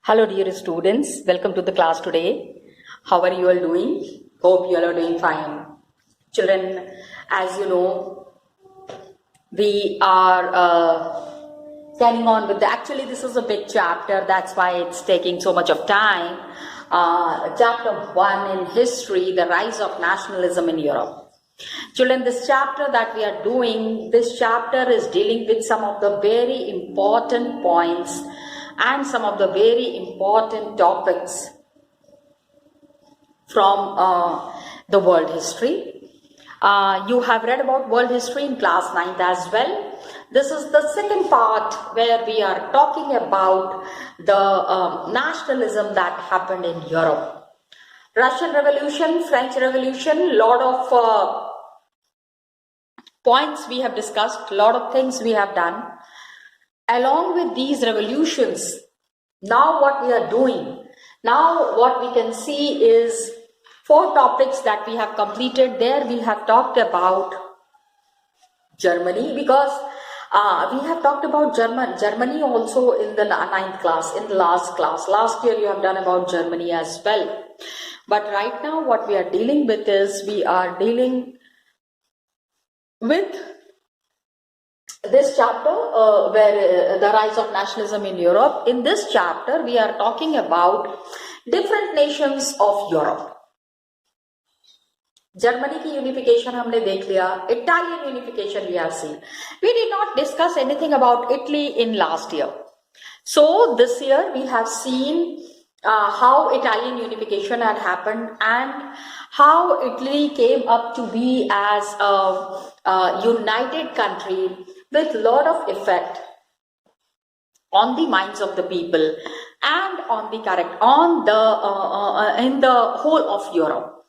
Hello dear students, welcome to the class today. How are you all doing? Hope you all are doing fine. Children, as you know, we are carrying on with actually this is a big chapter, that's why it's taking so much of time. Chapter 1 in history, the rise of nationalism in Europe. Children, this chapter that we are doing, this chapter is dealing with some of the very important points and some of the very important topics from the world history. You have read about world history in class 9th as well. This is the second part where we are talking about the nationalism that happened in Europe. Russian Revolution, French Revolution, lot of points we have discussed, lot of things we have done. Along with these revolutions, now what we are doing, now what we can see is 4 topics that we have completed. There we have talked about Germany, because we have talked about Germany also in the 9th class, in the last class. Last year you have done about Germany as well. But right now what we are dealing with is, we are dealing with this chapter where the rise of nationalism in Europe. In this chapter we are talking about different nations of Europe. Germany की unification हमने देख लिया, Italian unification we have seen. We did not discuss anything about Italy in last year. So this year we have seen how Italian unification had happened and how Italy came up to be as a united country with lot of effect on the minds of the people and on the in the whole of Europe.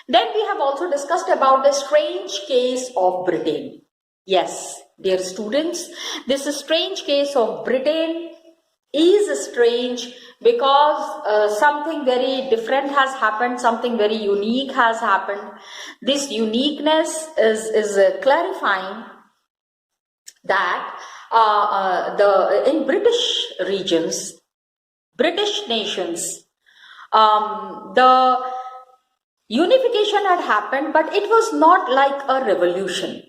Then we have also discussed about the strange case of Britain. Yes, dear students, this strange case of Britain is strange because something very different has happened, something very unique has happened. This uniqueness is clarifying that in British regions, British nations, the unification had happened, but it was not like a revolution.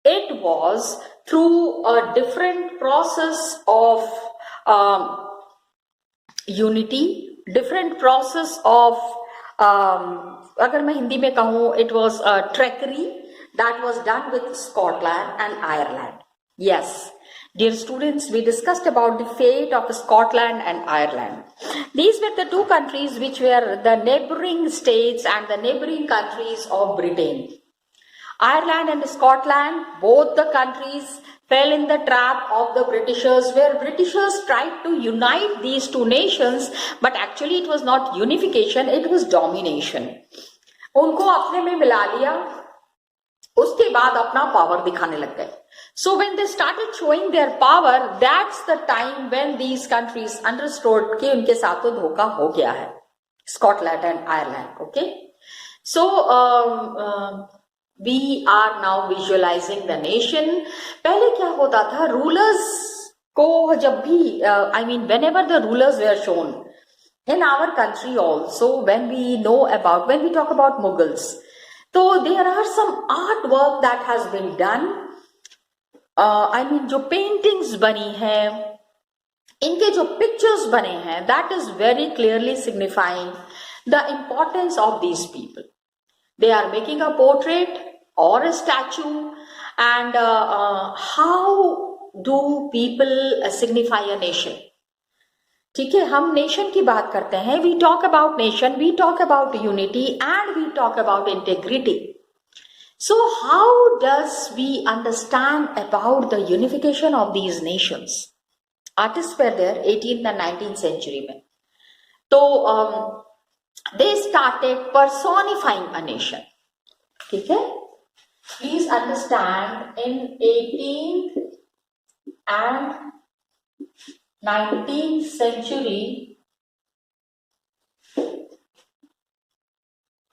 It was through a different process of unity, different process of अगर मैं हिंदी में कहूँ, it was a trickery that was done with Scotland and Ireland. Yes, dear students, we discussed about the fate of Scotland and Ireland. These were the 2 countries which were the neighboring states and the neighboring countries of Britain. Ireland and Scotland, both the countries fell in the trap of the Britishers, where Britishers tried to unite these 2 nations, but actually it was not unification, it was domination. उनको अपने में मिला लिया, उसके बाद अपना power दिखाने लग गए. So when they started showing their power, that's the time when these countries understood कि उनके साथ तो धोखा हो गया है, Scotland and Ireland. Okay, so we are now visualizing the nation. पहले क्या होता था, rulers को जब भी whenever the rulers were shown in our country also, when we talk about Mughals, so there are some artwork that has been done. जो paintings बनी है, इनके जो pictures बने हैं, that is very clearly signifying the importance of these people. They are making a portrait or a statue, and how do people signify a nation? ठीक है, हम nation की बात करते हैं. We talk about nation, we talk about unity, and we talk about integrity. So how does we understand about the unification of these nations? Artists were there 18th and 19th century में. So they started personifying a nation. ठीक है? Please understand, in 18th and 19th century,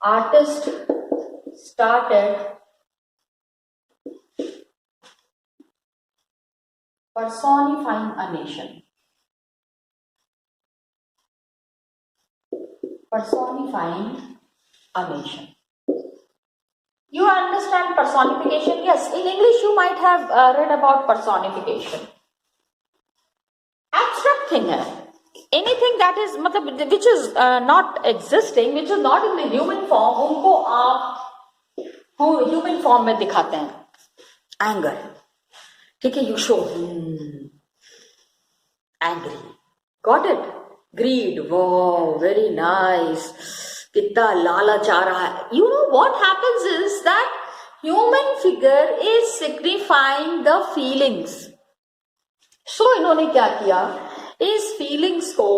artists started personifying a nation. personifying a nation. You understand personification? Yes, in English you might have read about personification. Abstract thing है. Anything that is मतलब which is not existing, which is not in the human form, उनको आप human form में दिखाते हैं. Anger, ठीक है, you show angry. Got it? Greed, wow, very nice. कितना लालच आ रहा है. You know what happens is that human figure is signifying the feelings. So इन्होंने क्या किया, इस feelings को,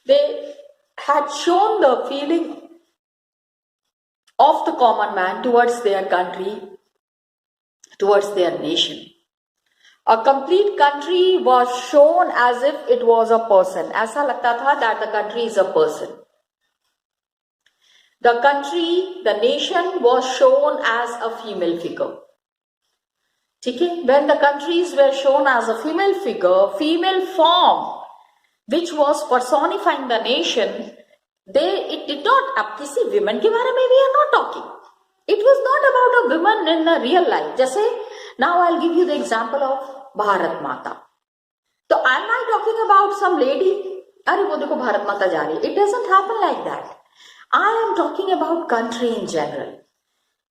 they had shown the feeling of the common man towards their country, towards their nation. A complete country was shown as if it was a person. ऐसा लगता था that the country is a person. The country, the nation was shown as a female figure. ठीक है? When the countries were shown as a female figure, female form, which was personifying the nation, it did not, अब किसी women के बारे में we are not talking. It was not about a woman in a real life. जैसे now I'll give you the example of Bharat माता. तो am I talking about some lady? अरे वो देखो भारत माता जा रही है. It doesn't happen like that. I am talking about country in general.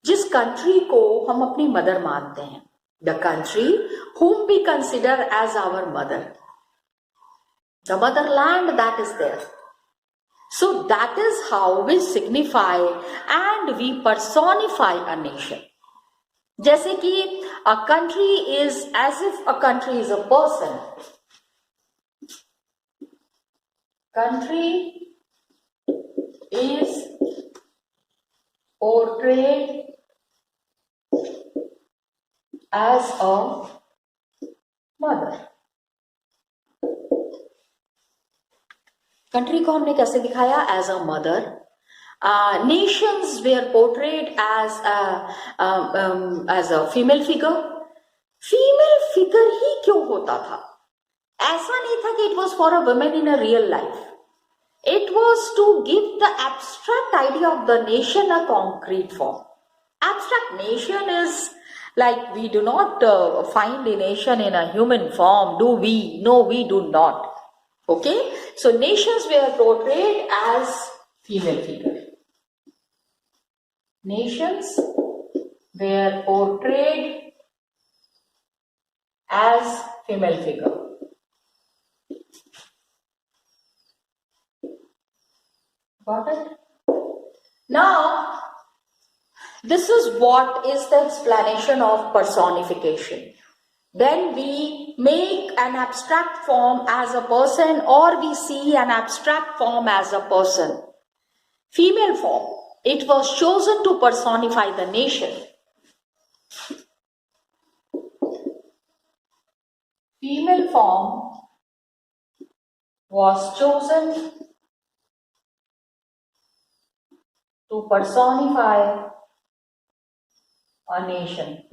जिस country को हम अपनी mother मानते हैं. The country whom we consider as our mother. The motherland that is there. So that is how we signify and we personify a nation. जैसे कि a country is as if a country is a person. Country is portrayed as a mother. Country को हमने कैसे दिखाया? As a mother. Nations were portrayed as a female figure. Female figure ही क्यों होता था? ऐसा नहीं था कि it was for a women in a real life. It was to give the abstract idea of the nation a concrete form. Abstract nation is like we do not find a nation in a human form, do we? No, we do not. Okay, so nations were portrayed as female figure. Nations were portrayed as female figure. Got it? Now, this is what is the explanation of personification. When we make an abstract form as a person or we see an abstract form as a person. Female form, it was chosen to personify the nation. Female form was chosen to personify a nation.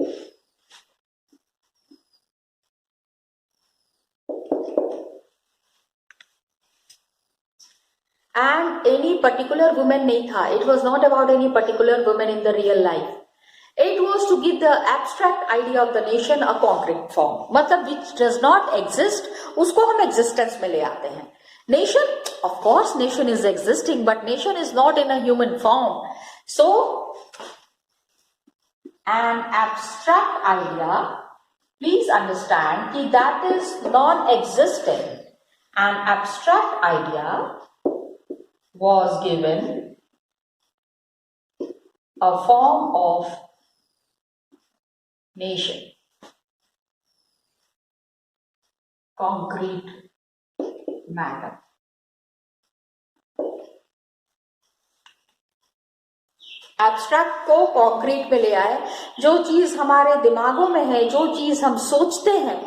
And any particular woman नहीं था. It was not about any particular woman in the real life. It was to give the abstract idea of the nation a concrete form. मतलब which does not exist, उसको हम existence में ले आते हैं. Nation, of course, nation is existing, but nation is not in a human form. So, an abstract idea, please understand कि that is non-existent. An abstract idea was given a form of nation, concrete matter. Abstract को concrete में ले आए. जो चीज हमारे दिमागों में है, जो चीज हम सोचते हैं,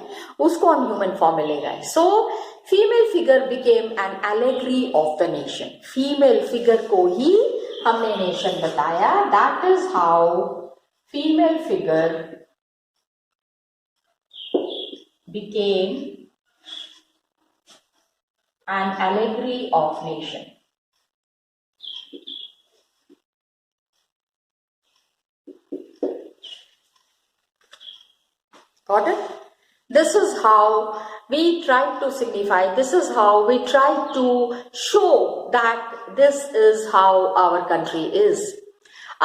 उसको हम ह्यूमन फॉर्म में ले गए. So female figure became an allegory of the nation. Female figure को ही हमने नेशन बताया. That is how female figure became an allegory of nation. Got it? This is how we try to signify, this is how we try to show that this is how our country is.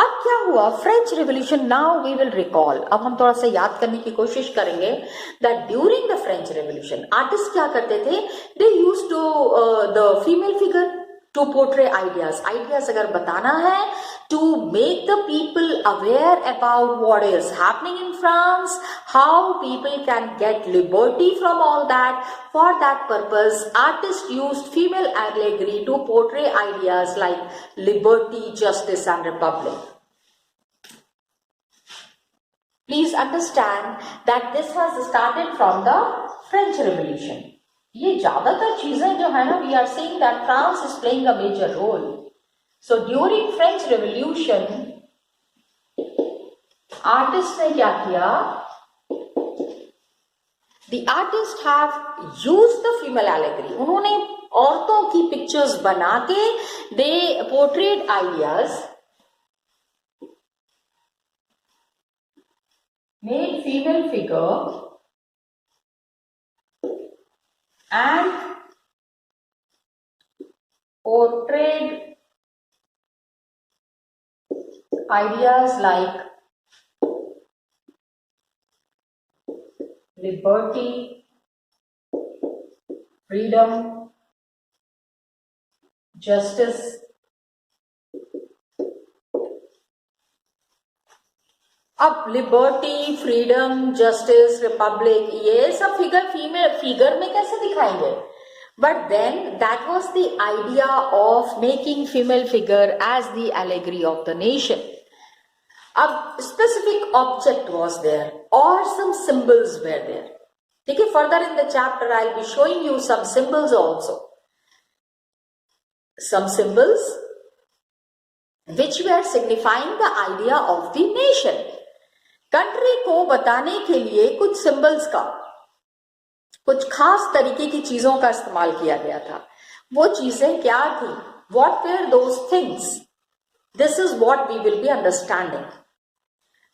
अब क्या हुआ, French revolution, now we will recall, अब हम थोड़ा सा याद करने की कोशिश करेंगे that during the French revolution artist क्या करते थे, they use to the female figure to portray ideas, ideas अगर बताना है, to make the people aware about what is happening in France, how people can get liberty from all that. For that purpose, artists used female allegory to portray ideas like liberty, justice and republic. Please understand that this has started from the French Revolution. ये ज्यादातर चीजें जो है ना, we are saying that France is playing a major role. So during French Revolution, artists ने क्या किया? The artists have used the female allegory. उन्होंने औरतों की पिक्चर्स बना के they portrayed ideas, made female figure and portrayed ideas like liberty, freedom, justice, अब liberty, freedom, justice, Republic, ये सब फिगर फीमेल फिगर में कैसे दिखाएंगे? But then that was the idea of making female figure as the allegory of the nation. A specific object was there or some symbols were there. Okay, further in the chapter I'll be showing you some symbols also. Some symbols which were signifying the idea of the nation. Country को बताने के लिए कुछ symbols का, कुछ खास तरीके की चीजों का इस्तेमाल किया गया था. वो चीजें क्या थी? What were those things? This is what we will be understanding.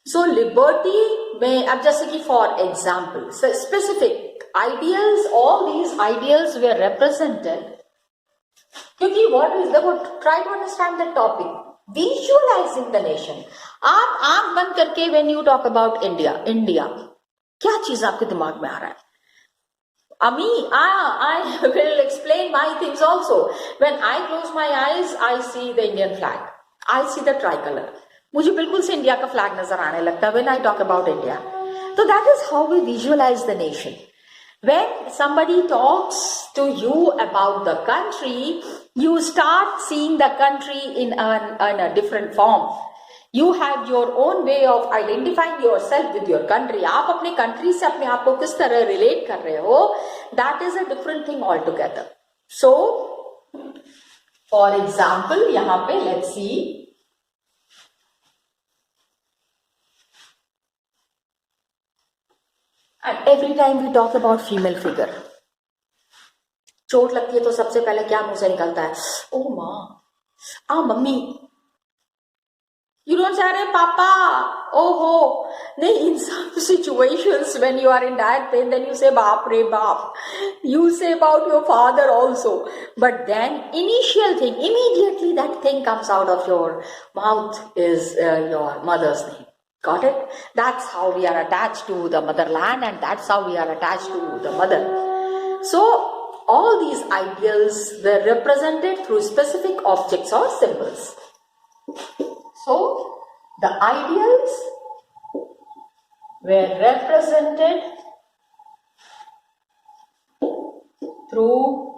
So liberty में, अब जैसे कि for example, specific ideals, all these ideals were represented. क्योंकि what is the, try to understand the topic. Visualizing the nation. आप आंख बंद करके when you talk about India, क्या चीज आपके दिमाग में आ रहा है? I will explain my things also. When I close my eyes, I see the Indian flag. I see the tricolor. मुझे बिल्कुल से इंडिया का फ्लैग नजर आने लगता है when I talk about India. So that is how we visualize the nation. When somebody talks to you about the country, you start seeing the country in a different form. You have your own way of identifying yourself with your country. आप अपने country से अपने आप को किस तरह relate कर रहे हो, that is a different thing altogether. So, for example, यहाँ पे let's see. And every time we talk about female figure, चोट लगती है तो सबसे पहले क्या मुंह से निकलता है? ओ माँ, mummy. You don't say, "Arey papa, oh ho." नहीं, in some situations when you are in dire pain, then you say, "Baap re baap." You say about your father also. But then initial thing, immediately that thing comes out of your mouth is your mother's name. Got it? That's how we are attached to the motherland and that's how we are attached to the mother. So all these ideals were represented through specific objects or symbols. So, the ideals were represented through,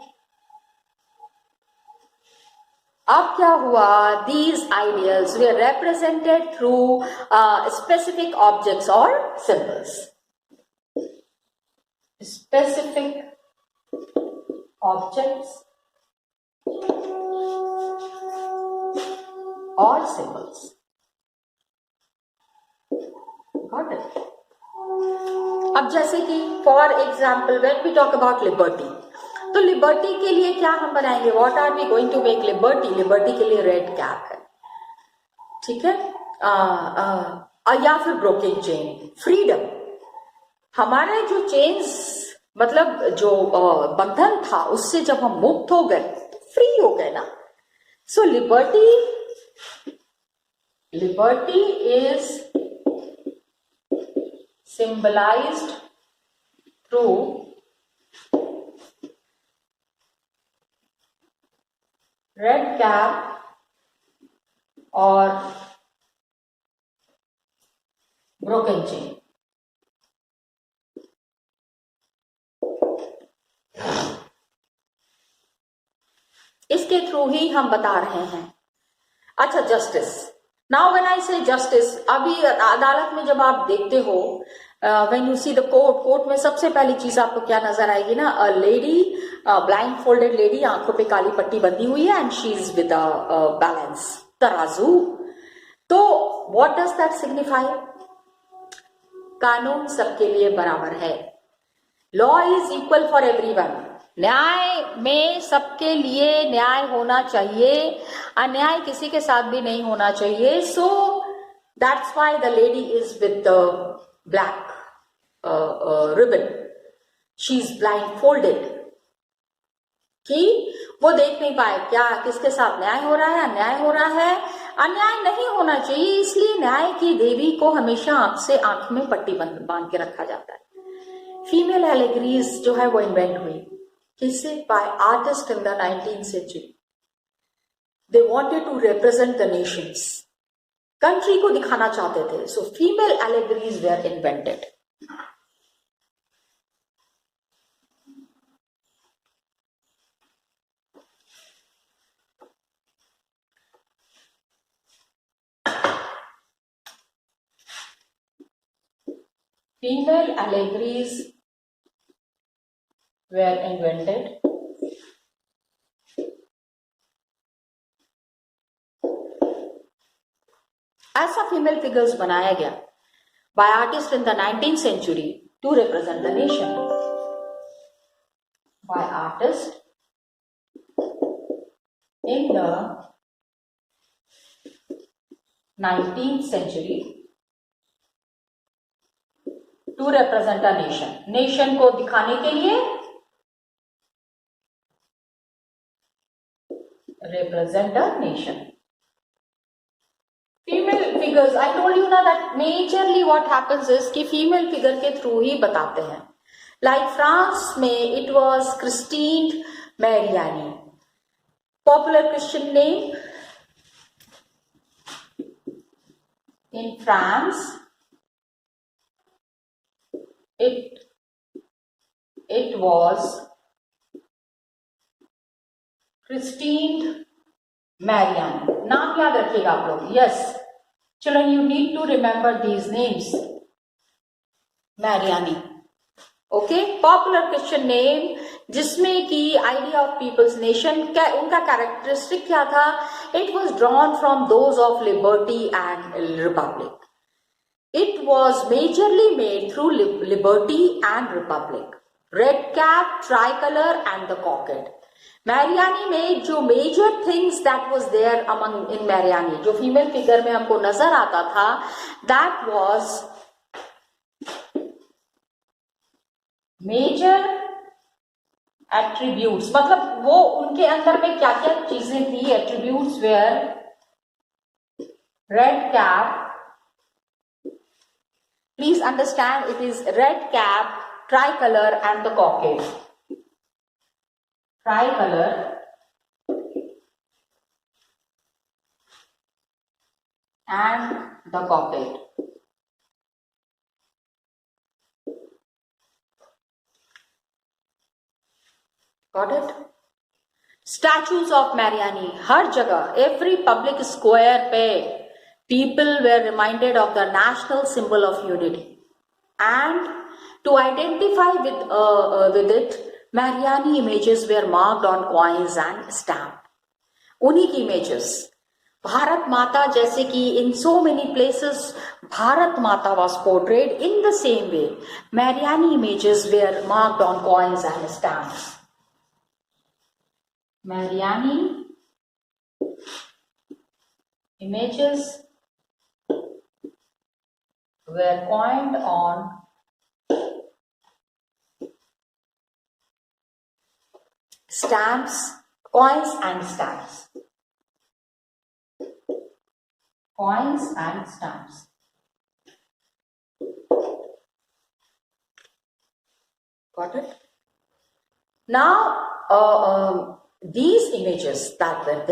अब क्या हुआ? These ideals were represented through specific objects or symbols. Specific objects or symbols. Got it? अब जैसे कि for example when we talk about liberty, तो liberty के लिए क्या हम बनाएंगे? What are we going to make liberty? Liberty के लिए रेड कैप है, ठीक है, या फिर ब्रोकन चेन. फ्रीडम, हमारे जो चेन्स मतलब जो बंधन था उससे जब हम मुक्त हो गए फ्री हो गए ना. So liberty is symbolized through red cap or broken chain. इसके थ्रू ही हम बता रहे हैं. अच्छा, जस्टिस. नाउ व्हेन आई से जस्टिस, अभी अदालत में जब आप देखते हो, when you see the court में सबसे पहली चीज आपको क्या नजर आएगी ना, a lady, blind folded lady, आंखों पे काली पट्टी बंधी हुई है, and she is with a balance, तराजू. तो व्हाट डज दैट सिग्निफाई? कानून सबके लिए बराबर है. Law is equal for everyone. न्याय में सबके लिए न्याय होना चाहिए, अन्याय किसी के साथ भी नहीं होना चाहिए. So that's why the lady is with the black ribbon. She is blind folded, कि वो देख नहीं पाए क्या किसके साथ न्याय हो रहा है, अन्याय हो रहा है. अन्याय नहीं होना चाहिए, इसलिए न्याय की देवी को हमेशा आंख में पट्टी बांध के रखा जाता है. फीमेल एलेगरीज जो है वो इन्वेंट हुई किससे? By artist in the 19th century. They wanted to represent the nations, country को दिखाना चाहते थे. So female allegories were invented. Female allegories were invented ऐसा फीमेल फिगर्स बनाया गया by artists in the 19th century to represent the nation. By artists in the 19th century to represent a nation. Nation को दिखाने के लिए, represent a nation. Female figures, I told you ना that majorly what happens is कि female figure के through ही बताते हैं. Like France में it was Christine Mariani, popular Christian name. In France, it was Christine Mariani. नाम याद रखिएगा आप लोग. Yes, children, you need to remember these names. Mariani. Okay, popular Christian name, जिसमें कि idea of people's nation, उनका characteristic क्या था? It was drawn from those of liberty and republic. It was majorly made through liberty and republic. Red cap, tricolor and the cockade. Mariani में जो major things that was there among in Mariani, जो female figure में हमको नजर आता था, that was major attributes. मतलब वो उनके अंदर में क्या क्या चीजें थी? Attributes were red cap. Please understand, it is red cap, tricolor and the cockade. Tricolor and the cockade. Got it? Statues of Mariani, हर जगह, every public square पे people were reminded of the national symbol of unity, and to identify with it, Mariani images were marked on coins and stamp. उन्हीं की images, Bharat माता, जैसे कि in so many places Bharat माता was portrayed, in the same way Mariani images were marked on coins and stamps. Mariani images were coined on stamps, coins and stamps. Coins and stamps. Got it? Now, these images that were there,